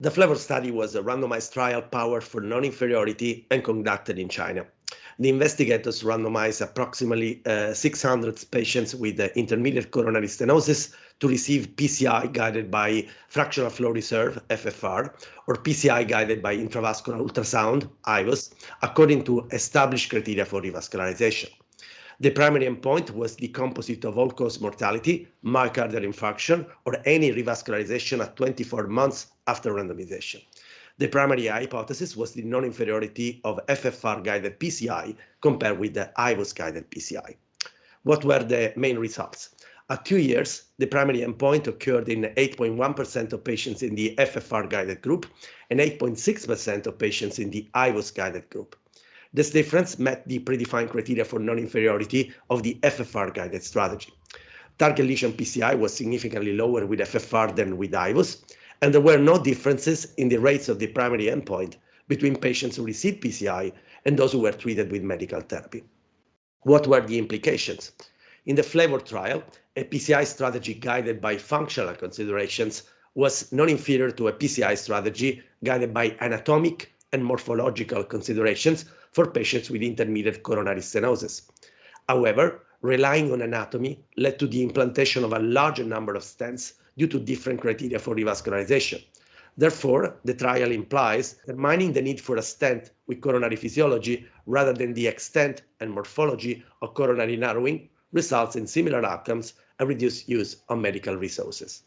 The FLAVOUR study was a randomized trial powered for non-inferiority and conducted in China. The investigators randomized approximately 600 patients with intermediate coronary stenosis to receive PCI guided by fractional flow reserve, FFR, or PCI guided by intravascular ultrasound, IVUS, according to established criteria for revascularization. The primary endpoint was the composite of all-cause mortality, myocardial infarction, or any revascularization at 24 months after randomization. The primary hypothesis was the non-inferiority of FFR-guided PCI compared with the IVUS-guided PCI. What were the main results? At 2 years, the primary endpoint occurred in 8.1% of patients in the FFR-guided group and 8.6% of patients in the IVUS-guided group. This difference met the predefined criteria for non-inferiority of the FFR-guided strategy. Target lesion PCI was significantly lower with FFR than with IVUS, and there were no differences in the rates of the primary endpoint between patients who received PCI and those who were treated with medical therapy. What were the implications? In the FLAVOUR trial, a PCI strategy guided by functional considerations was non-inferior to a PCI strategy guided by anatomic and morphological considerations for patients with intermediate coronary stenosis. However, relying on anatomy led to the implantation of a larger number of stents due to different criteria for revascularization. Therefore, the trial implies determining the need for a stent with coronary physiology rather than the extent and morphology of coronary narrowing results in similar outcomes and reduced use of medical resources.